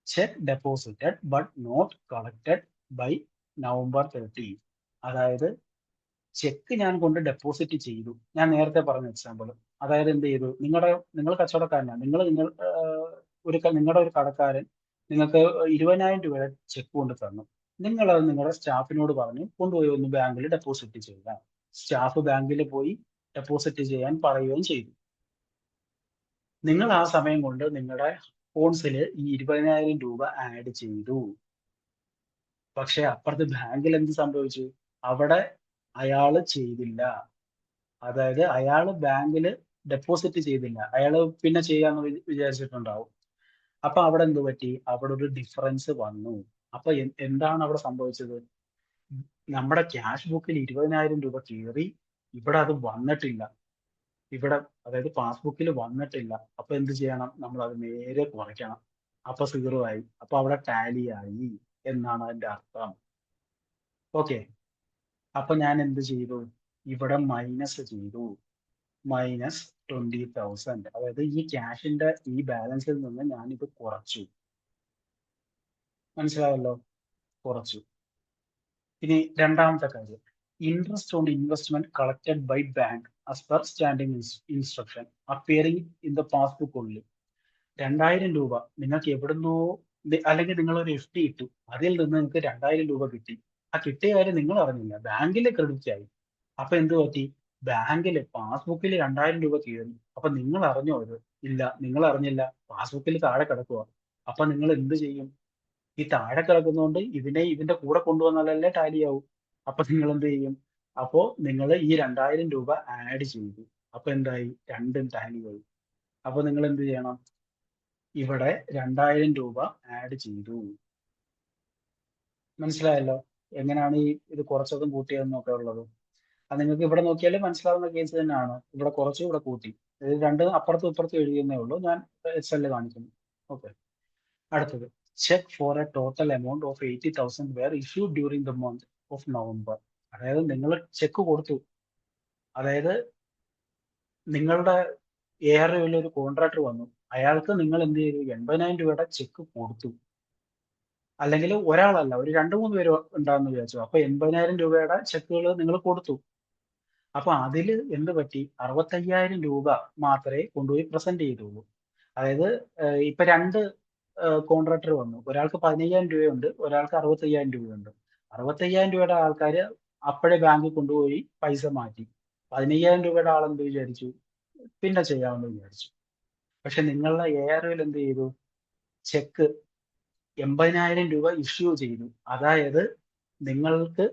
Cheque deposited but not collected by November 30. അതായത് ചെക്ക് ഞാൻ കൊണ്ട് ഡെപ്പോസിറ്റ് ചെയ്തു. ഞാൻ നേരത്തെ പറഞ്ഞ എക്സാമ്പിൾ. അതായത് എന്ത് ചെയ്തു? നിങ്ങൾ കച്ചവടക്കാരനാണ്. നിങ്ങളുടെ ഒരു കടക്കാരൻ നിങ്ങൾക്ക് 20,000 രൂപയുടെ ചെക്ക് കൊണ്ട് തന്നു. നിങ്ങൾ അത് നിങ്ങളുടെ സ്റ്റാഫിനോട് പറഞ്ഞു കൊണ്ടുപോയി ഒന്ന് ബാങ്കിൽ ഡെപ്പോസിറ്റ് ചെയ്യുക. സ്റ്റാഫ് ബാങ്കിൽ പോയി ഡെപ്പോസിറ്റ് ചെയ്യാൻ പറയുകയും ചെയ്തു. നിങ്ങൾ ആ സമയം കൊണ്ട് നിങ്ങളുടെ അക്കൗണ്ട്സിൽ ഈ 20,000 രൂപ ആഡ് ചെയ്തു. പക്ഷെ അപ്പുറത്ത് ബാങ്കിൽ എന്ത് സംഭവിച്ചു? അവിടെ അയാള് ചെയ്തില്ല. അതായത് അയാള് ബാങ്കിൽ ഡെപ്പോസിറ്റ് ചെയ്തില്ല. അയാള് പിന്നെ ചെയ്യാന്ന് വിചാരിച്ചിട്ടുണ്ടാവും. അപ്പൊ അവിടെ എന്ത് പറ്റി? അവിടെ ഒരു ഡിഫറൻസ് വന്നു. അപ്പൊ എന്താണ് അവിടെ സംഭവിച്ചത്? നമ്മുടെ ക്യാഷ് ബുക്കിൽ 20,000 രൂപ കയറി, ഇവിടെ അത് വന്നിട്ടില്ല. ഇവിടെ അതായത് പാസ്ബുക്കിൽ വന്നിട്ടില്ല. അപ്പൊ എന്ത് ചെയ്യണം? നമ്മൾ അത് നേരെ കുറയ്ക്കണം. അപ്പൊ 0 ആയി. അപ്പൊ അവിടെ ടാലി ആയി എന്നാണ് അതിന്റെ അർത്ഥം. ഓക്കെ. അപ്പൊ ഞാൻ എന്ത് ചെയ്തു? ഇവിടെ മൈനസ് ചെയ്തു. മൈനസ് 20,000. അതായത് ഈ ക്യാഷിന്റെ ഈ ബാലൻസിൽ നിന്ന് ഞാനിത് കുറച്ചു. മനസ്സിലായല്ലോ? കുറച്ചു. ഇനി രണ്ടാമത്തെ കാര്യം, interest on investment collected by bank as per standing instruction appearing in the passbook only. 2,000 രൂപ നിങ്ങൾക്ക് എവിടുന്നോ, അല്ലെങ്കിൽ നിങ്ങൾ ഒരു FD ഇട്ടു, അതിൽ നിന്ന് നിങ്ങൾക്ക് 2,000 രൂപ കിട്ടി. ആ കിട്ടിയ കാര്യം നിങ്ങൾ അറിഞ്ഞില്ല, ബാങ്കിൽ ക്രെഡിറ്റ് ആയി. അപ്പൊ എന്ത് പറ്റി? ബാങ്കില് പാസ്ബുക്കിൽ 2,000 രൂപ കയറി. അപ്പൊ നിങ്ങൾ അറിഞ്ഞോ ഇത്? ഇല്ല, നിങ്ങൾ അറിഞ്ഞില്ല. പാസ്ബുക്കിൽ താഴെ കിടക്കുക. അപ്പൊ നിങ്ങൾ എന്ത് ചെയ്യും? ഈ താഴെ കിടക്കുന്നതുകൊണ്ട് ഇതിന്റെ കൂടെ കൊണ്ടുവന്നാലല്ലേ ടാലി ആവും. അപ്പൊ നിങ്ങൾ എന്ത് ചെയ്യും? അപ്പോ നിങ്ങൾ ഈ 2,000 രൂപ ആഡ് ചെയ്തു. അപ്പൊ എന്തായി? രണ്ടും ടാലി ആയി. അപ്പൊ നിങ്ങൾ എന്ത് ചെയ്യണം? ഇവിടെ 2,000 രൂപ ആഡ് ചെയ്തു. മനസ്സിലായല്ലോ എങ്ങനെയാണ് ഇത് കുറച്ചതും കൂട്ടിയതെന്നും ഒക്കെ ഉള്ളത്? അത് നിങ്ങൾക്ക് ഇവിടെ നോക്കിയാൽ മനസ്സിലാവുന്ന കേസ് തന്നെയാണ്. ഇവിടെ കുറച്ചു, ഇവിടെ കൂട്ടി. ഇത് രണ്ടും അപ്പുറത്തും ഇപ്പുറത്തും എഴുതിയെന്നേ ഉള്ളൂ. ഞാൻ എക്സലിൽ കാണിക്കുന്നു. ഓക്കെ. അടുത്തത്, cheque for a total amount of 80,000 were issued during the month of November. അതായത് നിങ്ങൾ ചെക്ക് കൊടുത്തു. അതായത് നിങ്ങളുടെ AROയിൽ ഒരു കോൺട്രാക്ടർ വന്നു. അയാൾക്ക് നിങ്ങൾ എന്ത് ചെയ്തു? 80,000 രൂപയുടെ ചെക്ക് കൊടുത്തു. അല്ലെങ്കിൽ ഒരാളല്ല, ഒരു 2-3 പേര് ഉണ്ടാകുന്ന വിചാരിച്ചു. അപ്പൊ 80,000 രൂപയുടെ ചെക്കുകൾ നിങ്ങൾ കൊടുത്തു. അപ്പൊ അതില് എന്ത് പറ്റി? 65,000 രൂപ മാത്രമേ കൊണ്ടുപോയി പ്രസന്റ് ചെയ്തുള്ളൂ. അതായത് ഇപ്പൊ 2 കോൺട്രാക്ടർ വന്നു. ഒരാൾക്ക് 15,000 രൂപയുണ്ട്, ഒരാൾക്ക് 65,000 രൂപയുണ്ട്. 65,000 രൂപയുടെ ആൾക്കാര് അപ്പോഴേ ബാങ്കിൽ കൊണ്ടുപോയി പൈസ മാറ്റി. 15,000 രൂപയുടെ ആളെന്ത് വിചാരിച്ചു? പിന്നെ ചെയ്യാമെന്ന് വിചാരിച്ചു. പക്ഷെ നിങ്ങളുടെ AROയിൽ എന്ത് ചെയ്തു? ചെക്ക് 80,000 രൂപ ഇഷ്യൂ ചെയ്തു. അതായത് നിങ്ങൾക്ക്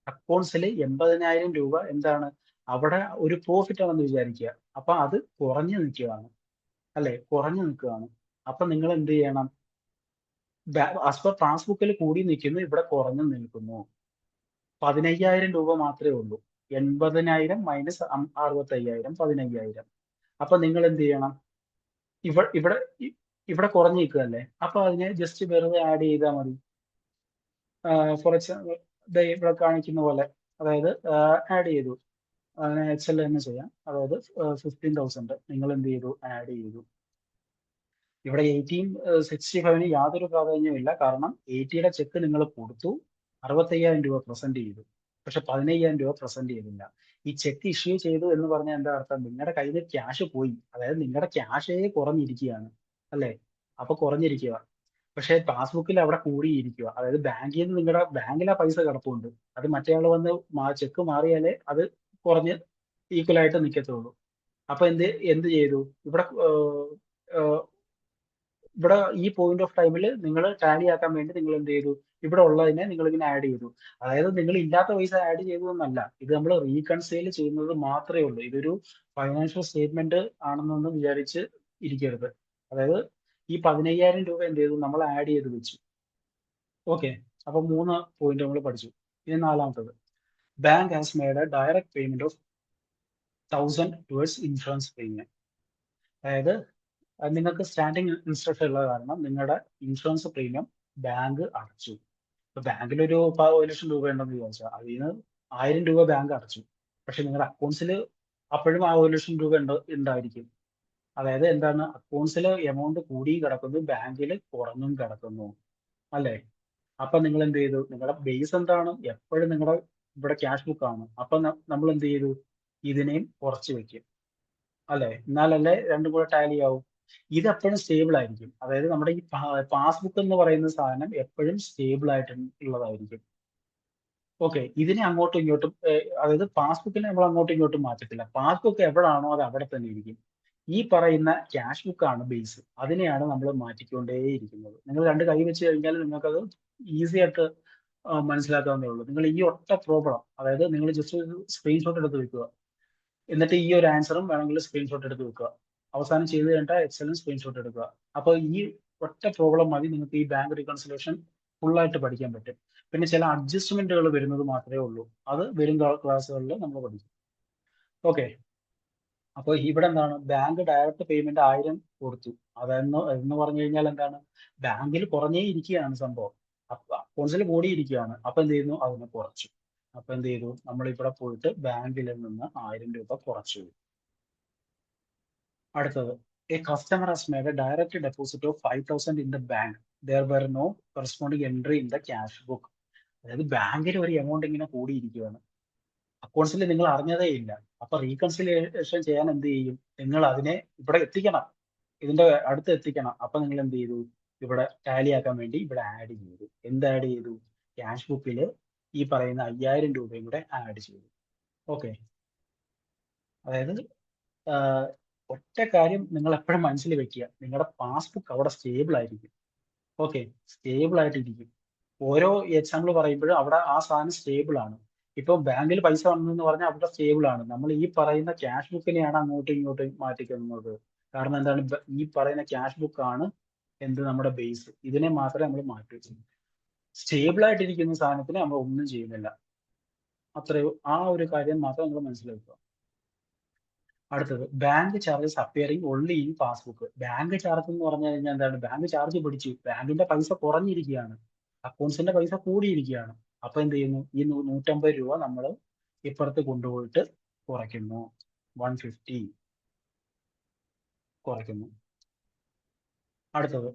അക്കൗണ്ട്സിൽ 80,000 രൂപ എന്താണ്? അവിടെ ഒരു പ്രോഫിറ്റ് ആണെന്ന് വിചാരിക്കുക. അപ്പൊ അത് കുറഞ്ഞു നിൽക്കുകയാണ്, അല്ലെ? കുറഞ്ഞു നിൽക്കുകയാണ്. അപ്പൊ നിങ്ങൾ എന്ത് ചെയ്യണം? ആസ് പെർ പാസ്ബുക്കിൽ കൂടി നിൽക്കുന്നു, ഇവിടെ കുറഞ്ഞു നിൽക്കുന്നു. 15,000 രൂപ മാത്രമേ ഉള്ളൂ. 80,000 മൈനസ് 65,000 15,000. അപ്പൊ നിങ്ങൾ എന്ത് ചെയ്യണം? ഇവിടെ ഇവിടെ കുറഞ്ഞു നിൽക്കുകയല്ലേ, അപ്പൊ അതിനെ ജസ്റ്റ് വെറുതെ ആഡ് ചെയ്താൽ മതി. ഫോർ എക്സാമ്പിൾ ഇവിടെ കാണിക്കുന്ന പോലെ, അതായത് ആഡ് ചെയ്തു, അതിനെ എക്സൽ തന്നെ ചെയ്യാം. അതായത് 15,000 നിങ്ങൾ എന്ത് ചെയ്തു? ആഡ് ചെയ്തു. ഇവിടെ 65 യാതൊരു പ്രാധാന്യമില്ല. കാരണം 80യുടെ ചെക്ക് നിങ്ങൾ കൊടുത്തു, 65,000 രൂപ പ്രസന്റ് ചെയ്തു, പക്ഷെ 15,000 രൂപ പ്രസന്റ് ചെയ്തില്ല. ഈ ചെക്ക് ഇഷ്യൂ ചെയ്തു എന്ന് പറഞ്ഞാൽ എന്താ അർത്ഥം? നിങ്ങളുടെ കയ്യിൽ നിന്ന് ക്യാഷ് പോയി, അതായത് നിങ്ങളുടെ ക്യാഷേ കുറഞ്ഞിരിക്കുകയാണ്, അല്ലേ? അപ്പൊ കുറഞ്ഞിരിക്കുക, പക്ഷെ പാസ്ബുക്കിൽ അവിടെ കൂടിയിരിക്കുക. അതായത് ബാങ്കിൽ നിന്ന് നിങ്ങളുടെ ബാങ്കിൽ ആ പൈസ കിടപ്പുണ്ട്, അത് മറ്റേയാൾ വന്ന് ചെക്ക് മാറിയാലേ അത് കുറഞ്ഞ് ഈക്വൽ ആയിട്ട് നിൽക്കത്തുള്ളൂ. അപ്പൊ എന്ത് ചെയ്തു? ഇവിടെ ഈ പോയിന്റ് ഓഫ് ടൈമിൽ നിങ്ങൾ ടാലി ആക്കാൻ വേണ്ടി നിങ്ങൾ എന്ത് ചെയ്തു? ഇവിടെ ഉള്ളതിനെ നിങ്ങൾ ഇങ്ങനെ ആഡ് ചെയ്തു. അതായത് നിങ്ങൾ ഇല്ലാത്ത പൈസ ആഡ് ചെയ്തു എന്നല്ല, ഇത് നമ്മൾ റീകൺസൈൽ ചെയ്യുന്നത് മാത്രമേ ഉള്ളൂ. ഇതൊരു ഫൈനാൻഷ്യൽ സ്റ്റേറ്റ്മെന്റ് ആണെന്നൊന്നും വിചാരിച്ച് ഇരിക്കരുത്. അതായത് ഈ 15,000 രൂപ എന്ത് ചെയ്തു? നമ്മൾ ആഡ് ചെയ്ത് വെച്ചു. ഓക്കെ, അപ്പൊ 3 പോയിന്റ് നമ്മൾ പഠിച്ചു. ഇനി 4-മത്തത്, bank has made a direct payment of 1,000 towards insurance premium. അതായത് നിങ്ങൾക്ക് സ്റ്റാൻഡിങ് ഇൻസ്ട്രക്ഷൻ ഉള്ള കാരണം നിങ്ങളുടെ ഇൻഷുറൻസ് പ്രീമിയം ബാങ്ക് അടച്ചു. ഇപ്പൊ ബാങ്കിൽ ഒരു 1,00,000 രൂപ ഉണ്ടെന്ന് വിചാരിച്ചാൽ അതിൽ നിന്ന് 1,000 രൂപ ബാങ്ക് അടച്ചു, പക്ഷെ നിങ്ങളുടെ അക്കൗണ്ട്സിൽ അപ്പോഴും ആ 1,00,000 രൂപ ഉണ്ടായിരിക്കും. അതായത് എന്താണ്? അക്കൗണ്ട്സിൽ എമൗണ്ട് കൂടിയും കിടക്കുന്നു, ബാങ്കിൽ കുറഞ്ഞും കിടക്കുന്നു, അല്ലേ? അപ്പൊ നിങ്ങൾ എന്ത് ചെയ്തു? നിങ്ങളുടെ ബേസ് എന്താണ്? എപ്പോഴും നിങ്ങളുടെ ഇവിടെ ക്യാഷ് ബുക്ക് ആണ്. അപ്പൊ നമ്മൾ എന്ത് ചെയ്തു? ഇതിനെയും കുറച്ച് വെക്കും, അല്ലെ? എന്നാലല്ലേ രണ്ടും കൂടെ ടാലി ആവും. ഇത് എപ്പോഴും സ്റ്റേബിൾ ആയിരിക്കും. അതായത് നമ്മുടെ ഈ പാസ്ബുക്ക് എന്ന് പറയുന്ന സാധനം എപ്പോഴും സ്റ്റേബിൾ ആയിട്ട് ഉള്ളതായിരിക്കും. ഓക്കെ, ഇതിനെ അങ്ങോട്ടും ഇങ്ങോട്ടും അതായത് പാസ്ബുക്കിനെ നമ്മൾ അങ്ങോട്ടും ഇങ്ങോട്ടും മാറ്റത്തില്ല. പാസ്ബുക്ക് എവിടാണോ അത് അവിടെ തന്നെ ഇരിക്കും. ഈ പറയുന്ന ക്യാഷ് ബുക്ക് ആണ് ബേസ്, അതിനെയാണ് നമ്മൾ മാറ്റിക്കൊണ്ടേയിരിക്കുന്നത്. നിങ്ങൾ രണ്ട് കൈ വെച്ച് കഴിഞ്ഞാൽ നിങ്ങൾക്കത് ഈസി ആയിട്ട് മനസ്സിലാക്കാവുന്നേ ഉള്ളൂ. നിങ്ങൾ ഈ ഒറ്റ പ്രോബ്ലം, അതായത് നിങ്ങൾ ജസ്റ്റ് ഒരു സ്ക്രീൻഷോട്ട് എടുത്ത് വെക്കുക, എന്നിട്ട് ഈ ഒരു ആൻസറും വേണമെങ്കിൽ സ്ക്രീൻഷോട്ട് എടുത്ത് വെക്കുക. അവസാനം ചെയ്ത് കഴിഞ്ഞാൽ എക്സലും സ്ക്രീൻഷോട്ട് എടുക്കുക. അപ്പോൾ ഈ ഒറ്റ പ്രോബ്ലം മതി നിങ്ങൾക്ക് ഈ ബാങ്ക് റീകൺസിലേഷൻ ഫുള്ളായിട്ട് പഠിക്കാൻ പറ്റും. പിന്നെ ചില അഡ്ജസ്റ്റ്മെന്റുകൾ വരുന്നത് മാത്രമേ ഉള്ളൂ, അത് വരും ക്ലാസ്സുകളിൽ നമ്മൾ പഠിക്കും. ഓക്കെ, അപ്പോൾ ഇവിടെ എന്താണ്? ബാങ്ക് ഡയറക്റ്റ് പേയ്മെന്റ് 1,000 കൊടുത്തു. എന്ന് പറഞ്ഞു കഴിഞ്ഞാൽ എന്താണ്? ബാങ്കിൽ കുറഞ്ഞേ ഇരിക്കുകയാണ് സംഭവം, അക്കൗണ്ട്സിൽ കൂടിയിരിക്കുകയാണ്. അപ്പൊ എന്ത് ചെയ്യുന്നു? അതിനെ കുറച്ചു. അപ്പൊ എന്ത് ചെയ്തു? നമ്മൾ ഇവിടെ പോയിട്ട് ബാങ്കിൽ നിന്ന് 1,000 രൂപ കുറച്ചു. അടുത്തത്, a customer has made a direct deposit of 5,000 in the bank, there were no corresponding entry in the cash book. അതായത് ബാങ്കിൽ ഒരു എമൗണ്ട് ഇങ്ങനെ കൂടിയിരിക്കുകയാണ്, അക്കൗണ്ട്സിൽ നിങ്ങൾ അറിഞ്ഞതേ ഇല്ല. അപ്പൊ റീകൺസിലിയേഷൻ ചെയ്യാൻ എന്ത് ചെയ്യും? നിങ്ങൾ അതിനെ ഇവിടെ എത്തിക്കണം, ഇതിന്റെ അടുത്ത് എത്തിക്കണം. അപ്പൊ നിങ്ങൾ എന്ത് ചെയ്തു? ഇവിടെ ടാലി ആക്കാൻ വേണ്ടി ഇവിടെ ആഡ് ചെയ്തു. എന്ത് ആഡ് ചെയ്തു? ക്യാഷ് ബുക്കിൽ ഈ പറയുന്ന 5,000 രൂപയും കൂടെ ആഡ് ചെയ്തു. ഓക്കെ, അതായത് ഒറ്റ കാര്യം നിങ്ങൾ എപ്പോഴും മനസ്സിൽ വെക്കുക, നിങ്ങളുടെ പാസ്ബുക്ക് അവിടെ സ്റ്റേബിൾ ആയിരിക്കും. ഓക്കെ, സ്റ്റേബിൾ ആയിട്ടിരിക്കും. ഓരോ എക്സാമ്പിൾ പറയുമ്പോഴും അവിടെ ആ സാധനം സ്റ്റേബിൾ ആണ്. ഇപ്പൊ ബാങ്കിൽ പൈസ വന്നെന്ന് പറഞ്ഞാൽ അവിടെ സ്റ്റേബിൾ ആണ്. നമ്മൾ ഈ പറയുന്ന ക്യാഷ് ബുക്കിനെയാണ് അങ്ങോട്ടും ഇങ്ങോട്ടും മാറ്റിക്കുന്നത്. കാരണം എന്താണ്? ഈ പറയുന്ന ക്യാഷ് ബുക്ക് ആണ് എന്ത്? നമ്മുടെ ബേസ്. ഇതിനെ മാത്രമേ നമ്മൾ മാറ്റി. സ്റ്റേബിൾ ആയിട്ടിരിക്കുന്ന സാധനത്തിന് നമ്മൾ ഒന്നും ചെയ്യുന്നില്ല. അത്രയോ ആ ഒരു കാര്യം മാത്രം നമ്മൾ മനസ്സിലാക്കുക. അടുത്തത്, bank charges appearing only in passbook. Bank charge എന്ന് പറഞ്ഞു കഴിഞ്ഞാൽ എന്താണ്? ബാങ്ക് ചാർജ് പിടിച്ചു, ബാങ്കിന്റെ പൈസ കുറഞ്ഞിരിക്കുകയാണ്, അക്കൗണ്ട്സിന്റെ പൈസ കൂടിയിരിക്കുകയാണ്. അപ്പൊ എന്ത് ചെയ്യുന്നു? ഈ 150 രൂപ നമ്മൾ ഇപ്പുറത്ത് കൊണ്ടുപോയിട്ട് കുറയ്ക്കുന്നു, 150 കുറയ്ക്കുന്നു. അടുത്തത്,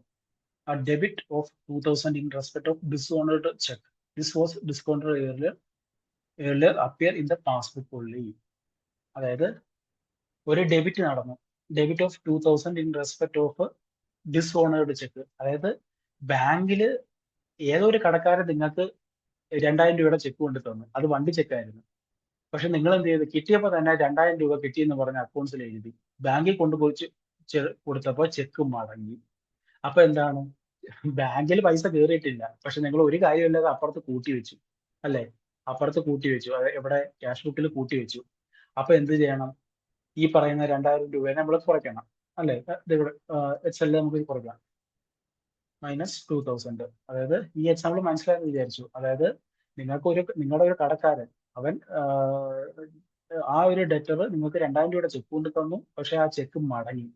a debit of 2,000 in respect of dishonored check. This was discounted earlier appear in the passbook only. അതായത് ഒരു ഡെബിറ്റ് നടന്നു, debit of 2,000 in respect of dishonoured cheque. അതായത് ബാങ്കില് ഏതോ ഒരു കടക്കാരൻ നിങ്ങൾക്ക് 2,000 രൂപയുടെ ചെക്ക് കൊണ്ട് തന്നു, അത് വണ്ടി ചെക്കായിരുന്നു. പക്ഷെ നിങ്ങൾ എന്ത് ചെയ്തു? കിട്ടിയപ്പോൾ തന്നെ 2,000 രൂപ കിട്ടിയെന്ന് പറഞ്ഞ് അക്കൗണ്ട്സിൽ എഴുതി, ബാങ്കിൽ കൊണ്ടുപോയി കൊടുത്തപ്പോൾ ചെക്ക് മടങ്ങി. അപ്പൊ എന്താണ്? ബാങ്കിൽ പൈസ കയറിയിട്ടില്ല, പക്ഷെ നിങ്ങൾ ഒരു കാര്യമില്ലാതെ അപ്പുറത്ത് കൂട്ടി വെച്ചു, അല്ലെ? അപ്പുറത്ത് കൂട്ടി വെച്ചു, എവിടെ? ക്യാഷ് ബുക്കിൽ കൂട്ടി വെച്ചു. അപ്പൊ എന്ത് ചെയ്യണം? ഈ പറയുന്ന 2,000 രൂപയെ നമ്മൾ കുറയ്ക്കണം, അല്ലെ? ഇവിടെ എക്സലിൽ നമുക്ക് കുറയ്ക്കാം. മൈനസ് 2000. അതായത് ഈ എക്സാമ്പിൾ മനസ്സിലായെന്ന് വിചാരിച്ചു. അതായത് നിങ്ങളുടെ ഒരു കടക്കാരൻ അവൻ ആ ഒരു ഡെറ്റർ നിങ്ങൾക്ക് 2000 രൂപയുടെ ചെക്ക് കൊണ്ട് തന്നു, പക്ഷെ ആ ചെക്ക് മടങ്ങി.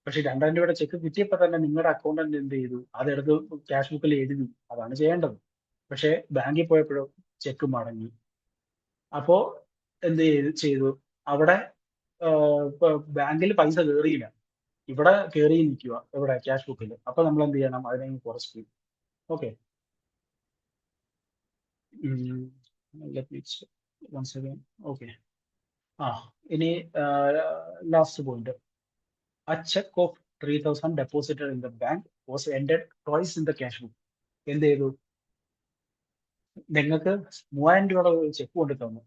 പക്ഷെ 2000 രൂപയുടെ ചെക്ക് കിട്ടിയപ്പോൾ തന്നെ നിങ്ങളുടെ അക്കൗണ്ടന്റ് എന്ത് ചെയ്തു? അതെടുത്ത് ക്യാഷ് ബുക്കിൽ എഴുതി. അതാണ് ചെയ്യേണ്ടത്. പക്ഷെ ബാങ്കിൽ പോയപ്പോഴോ ചെക്ക് മടങ്ങി. അപ്പോ എന്ത് ചെയ്തു? അവിടെ ബാങ്കിൽ പൈസ കയറിയില്ല, ഇവിടെ കയറി നിൽക്കുക, എവിടെ? ക്യാഷ് ബുക്കിൽ. അപ്പൊ നമ്മൾ എന്ത് ചെയ്യണം? അതിനെ കുറച്ച്. Okay. Let me once again. Okay. ആ ഇനി last point. A check of 3000 deposited in the bank was entered twice in the cash book. എന്ത് ചെയ്തു? നിങ്ങൾക്ക് 3000 രൂപയുടെ ഒരു ചെക്ക് കൊണ്ട് തന്നു,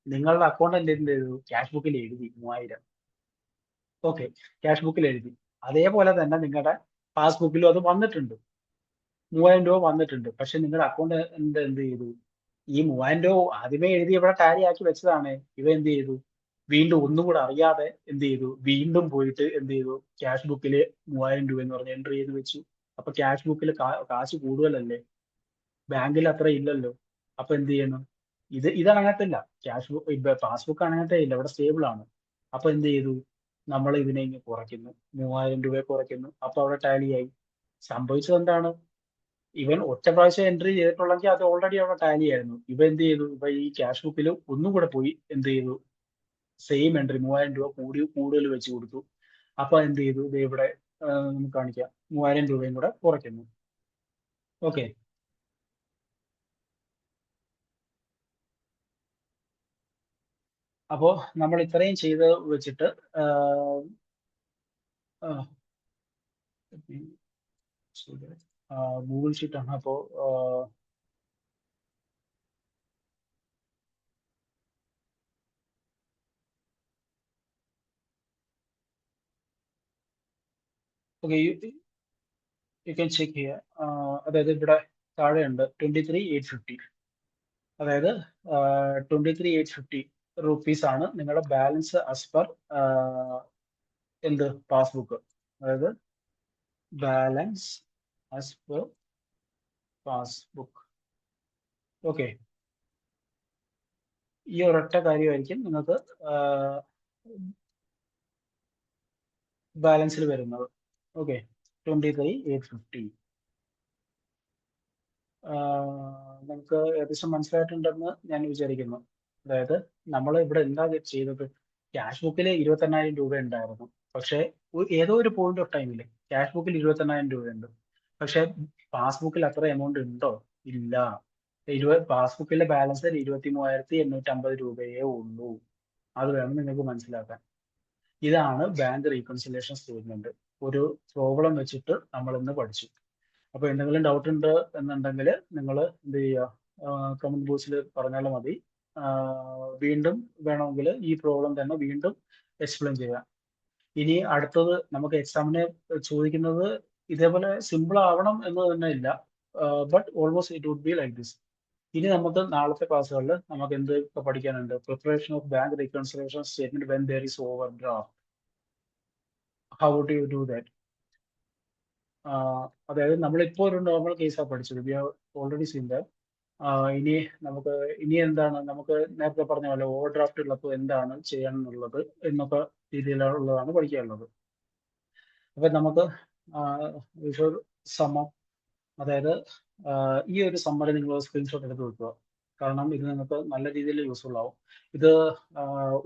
നിങ്ങളുടെ അക്കൗണ്ടന്റ് എന്ത് ചെയ്തു? ക്യാഷ് ബുക്കിൽ എഴുതി 3000. ഓക്കെ, ക്യാഷ് ബുക്കിൽ എഴുതി. അതേപോലെ തന്നെ നിങ്ങളുടെ പാസ്ബുക്കിലും അത് വന്നിട്ടുണ്ട്, 3000 രൂപ വന്നിട്ടുണ്ട്. പക്ഷെ നിങ്ങളുടെ അക്കൗണ്ട് എന്ത് ചെയ്തു? ഈ 3000 രൂപ ആദ്യമേ എഴുതി ഇവിടെ ടാലി ആക്കി വെച്ചതാണ്. ഇവ എന്ത് ചെയ്തു? വീണ്ടും ഒന്നും കൂടെ അറിയാതെ എന്ത് ചെയ്തു? വീണ്ടും പോയിട്ട് എന്ത് ചെയ്തു? ക്യാഷ് ബുക്കിൽ 3000 രൂപ എന്ന് പറഞ്ഞ് എൻട്രി ചെയ്ത് വെച്ചു. അപ്പൊ ക്യാഷ് ബുക്കിൽ കാശ് കൂടുതലല്ലേ, ബാങ്കിൽ അത്ര ഇല്ലല്ലോ. അപ്പൊ എന്ത് ചെയ്യണം? ഇത് അങ്ങനത്തില്ല. ക്യാഷ് ബുക്ക് പാസ്ബുക്ക് അങ്ങനത്തെ ഇല്ല, ഇവിടെ സ്റ്റേബിൾ ആണ്. അപ്പൊ എന്ത് ചെയ്തു? നമ്മൾ ഇതിനെ ഇങ്ങനെ കുറയ്ക്കുന്നു, 3000 രൂപയെ കുറയ്ക്കുന്നു. അപ്പൊ അവിടെ ടാലി ആയി. സംഭവിച്ചത് എന്താണ്? ഇവൻ ഒറ്റ പ്രാവശ്യം എൻട്രി ചെയ്തിട്ടുള്ളെങ്കിൽ അത് ഓൾറെഡി അവിടെ ടാലി ആയിരുന്നു. ഇവ എന്ത് ചെയ്തു? ഇവ ഈ ക്യാഷ് ബുക്കിൽ ഒന്നും കൂടെ പോയി എന്ത് ചെയ്തു? സെയിം എൻട്രി 3000 രൂപ കൂടുതൽ വെച്ച് കൊടുത്തു. അപ്പൊ എന്ത് ചെയ്തു? ഇത് ഇവിടെ നമുക്ക് കാണിക്കാം, 3000 രൂപയും കൂടെ കുറയ്ക്കുന്നു. ഓക്കെ. അപ്പോ നമ്മൾ ഇത്രയും ചെയ്ത് വെച്ചിട്ട് ഗൂഗിൾ ഷീറ്റ് ആണ്. അപ്പോ okay, you can check here. അതായത് ഇവിടെ താഴെയുണ്ട് 23,850. അതായത് 23,850 റുപ്പീസ് ആണ് നിങ്ങളുടെ ബാലൻസ് ആസ് പെർ എന്ത് പാസ്ബുക്ക്. അതായത് balance as per passbook. Okay, ഈ ഒരൊറ്റ കാര്യമായിരിക്കും നിങ്ങൾക്ക് ബാലൻസിൽ വരുന്നത്. ഓക്കെ, 23,850. നമുക്ക് ഏകദേശം മനസ്സിലായിട്ടുണ്ടെന്ന് ഞാൻ വിചാരിക്കുന്നു. അതായത് നമ്മൾ ഇവിടെ എന്താ ചെയ്തത്? ക്യാഷ് ബുക്കിൽ 28,000 രൂപ ഉണ്ടായിരുന്നു. പക്ഷെ ഏതോ ഒരു പോയിന്റ് ഓഫ് ടൈമിൽ ക്യാഷ് ബുക്കിൽ 28,000 രൂപയുണ്ട്. പക്ഷെ പാസ്ബുക്കിൽ അത്ര എമൗണ്ട് ഉണ്ടോ? ഇല്ല. പാസ്ബുക്കിലെ ബാലൻസ് 23,850 രൂപയേ ഉള്ളൂ. അത് വേണം നിങ്ങൾക്ക് മനസ്സിലാക്കാൻ. ഇതാണ് ബാങ്ക് റീകൺസിലേഷൻ സ്റ്റേറ്റ്മെന്റ്. ഒരു പ്രോബ്ലം വെച്ചിട്ട് നമ്മൾ ഇന്ന് പഠിച്ചു. അപ്പൊ എന്തെങ്കിലും ഡൗട്ട് ഉണ്ട് എന്നുണ്ടെങ്കിൽ നിങ്ങൾ എന്ത് ചെയ്യുക? കമന്റ് ബോക്സിൽ പറഞ്ഞാലും മതി. വീണ്ടും വേണമെങ്കിൽ ഈ പ്രോബ്ലം തന്നെ വീണ്ടും എക്സ്പ്ലെയിൻ ചെയ്യാം. ഇനി അടുത്തത് നമുക്ക് എക്സാമിന് ചോദിക്കുന്നത് ഇതേപോലെ സിമ്പിൾ ആവണം എന്ന് തന്നെ ഇല്ല, but almost it would be like this. ഇനി നമുക്ക് നാളത്തെ ക്ലാസ്സുകളിൽ നമുക്ക് എന്ത് പഠിക്കാനുണ്ട്? Preparation of bank reconciliation statement when there is overdraft. How do you do that? അതായത് നമ്മളിപ്പോ ഒരു നോർമൽ കേസാണ് പഠിച്ചത്. We have already seen that. ഇനി നമുക്ക് ഇനി എന്താണ് നമുക്ക് നേരത്തെ പറഞ്ഞ പോലെ ഓവർ ഡ്രാഫ്റ്റ് ഉള്ളപ്പോൾ എന്താണ് ചെയ്യാനുള്ളത് എന്നൊക്കെ രീതിയിലുള്ളതാണ് പഠിക്കാനുള്ളത്. അപ്പൊ നമുക്ക് സമം, അതായത് ഈ ഒരു സമ്മറി നിങ്ങൾ സ്ക്രീൻഷോട്ട് എടുത്ത് വെക്കുക. കാരണം ഇത് നിങ്ങൾക്ക് നല്ല രീതിയിൽ യൂസ്ഫുൾ ആവും. ഇത്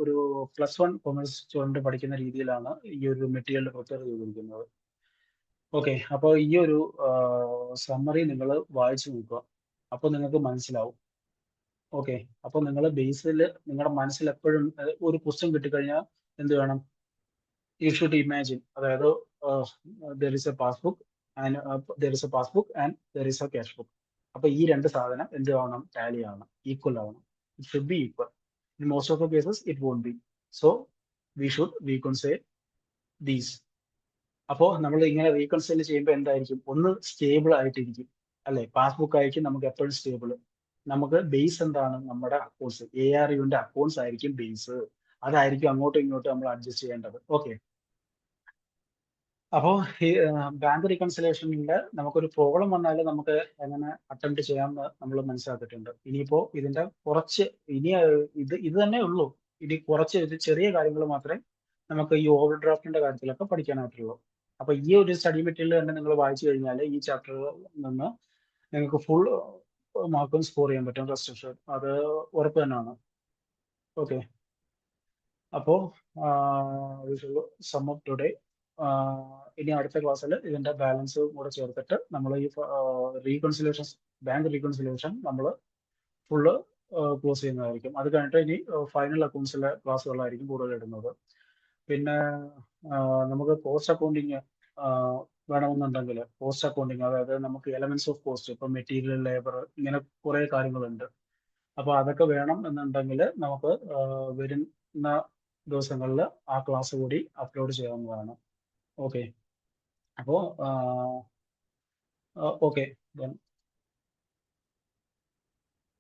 ഒരു +1 കൊമേഴ്സ് സ്റ്റുഡന്റ് പഠിക്കുന്ന രീതിയിലാണ് ഈ ഒരു മെറ്റീരിയൽ പ്രിപ്പയർ ചെയ്തിരിക്കുന്നത്. ഓക്കെ, അപ്പോൾ ഈ ഒരു സമ്മറി നിങ്ങൾ വായിച്ചു നോക്കുക. അപ്പോൾ നിങ്ങൾക്ക് മനസ്സിലാവും. ഓക്കെ, അപ്പോൾ നിങ്ങൾ ബേസിൽ നിങ്ങളുടെ മനസ്സിൽ എപ്പോഴും ഒരു ക്വസ്റ്റ്യൻ കിട്ടിക്കഴിഞ്ഞാൽ എന്ത് വേണം? You should imagine. അതായത് there is a passbook and there is a cash book. അപ്പൊ ഈ രണ്ട് സാധനം എന്ത് ആവണം? ടാലി ആവണം, ഈക്വൽ ആവണം. It should be equal. In most of the cases it won't be. So we should reconcile these. അപ്പോൾ നമ്മൾ ഇങ്ങനെ റീകൺസൈൽ ചെയ്യുമ്പോൾ എന്തായിരിക്കും? ഒന്ന് സ്റ്റേബിൾ ആയിട്ടിരിക്കും, അല്ലെ? പാസ്ബുക്ക് ആയിരിക്കും നമുക്ക് എപ്പോഴും സ്റ്റേബിൾ. നമുക്ക് ബേസ് എന്താണ്? നമ്മുടെ അക്കൗണ്ട്സ്, ARUവിന്റെ അക്കൗണ്ട്സ് ആയിരിക്കും ബേസ്. അതായിരിക്കും അങ്ങോട്ടും ഇങ്ങോട്ടും നമ്മൾ അഡ്ജസ്റ്റ് ചെയ്യേണ്ടത്. ഓക്കെ, അപ്പോൾ ഈ ബാങ്ക് റീകൺസിലേഷനിൽ നമുക്കൊരു പ്രോബ്ലം വന്നാൽ നമുക്ക് എങ്ങനെ അറ്റംപ്റ്റ് ചെയ്യാമെന്ന് നമ്മൾ മനസ്സിലാക്കിയിട്ടുണ്ട്. ഇനിയിപ്പോൾ ഇതിന്റെ കുറച്ച് ഇനി ഇത് തന്നെ ഉള്ളൂ. ഇനി കുറച്ച് ഇത് ചെറിയ കാര്യങ്ങൾ മാത്രമേ നമുക്ക് ഈ ഓവർ ഡ്രാഫ്റ്റിന്റെ കാര്യത്തിലൊക്കെ പഠിക്കാനായിട്ടുള്ളൂ. അപ്പൊ ഈ ഒരു സ്റ്റഡി മെറ്റീരിയൽ തന്നെ നിങ്ങൾ വായിച്ചു കഴിഞ്ഞാൽ ഈ ചാപ്റ്ററിൽ നിന്ന് നിങ്ങൾക്ക് ഫുൾ മാർക്കും സ്കോർ ചെയ്യാൻ പറ്റും. റെസ്റ്റ് അഷ്യൂർഡ്, അത് ഉറപ്പ് തന്നെയാണ്. ഓക്കെ, അപ്പോ സം ഓഫ് ടുഡേ. ഇനി അടുത്ത ക്ലാസ്സിൽ ഇതിന്റെ ബാലൻസ് കൂടെ ചേർത്തിട്ട് നമ്മൾ ഈ റീകൺസിലേഷൻ, ബാങ്ക് റീകൺസിലേഷൻ നമ്മൾ ഫുള്ള് ക്ലോസ് ചെയ്യുന്നതായിരിക്കും. അത് കഴിഞ്ഞിട്ട് ഇനി ഫൈനൽ അക്കൗണ്ട്സിലെ ക്ലാസ്സുകളായിരിക്കും കൂടുതൽ ഇടുന്നത്. പിന്നെ നമുക്ക് പോസ്റ്റ് അക്കൗണ്ടിങ് വേണമെന്നുണ്ടെങ്കിൽ പോസ്റ്റ് അക്കൗണ്ടിങ്, അതായത് നമുക്ക് എലമെന്റ്സ് ഓഫ് കോസ്റ്റ്, ഇപ്പൊ മെറ്റീരിയൽ, ലേബർ, ഇങ്ങനെ കുറെ കാര്യങ്ങളുണ്ട്. അപ്പൊ അതൊക്കെ വേണം എന്നുണ്ടെങ്കിൽ നമുക്ക് വരുന്ന ദിവസങ്ങളിൽ ആ ക്ലാസ് കൂടി അപ്ലോഡ് ചെയ്യാവുന്നതാണ്. ഓക്കെ, അപ്പോൾ ഓക്കെ.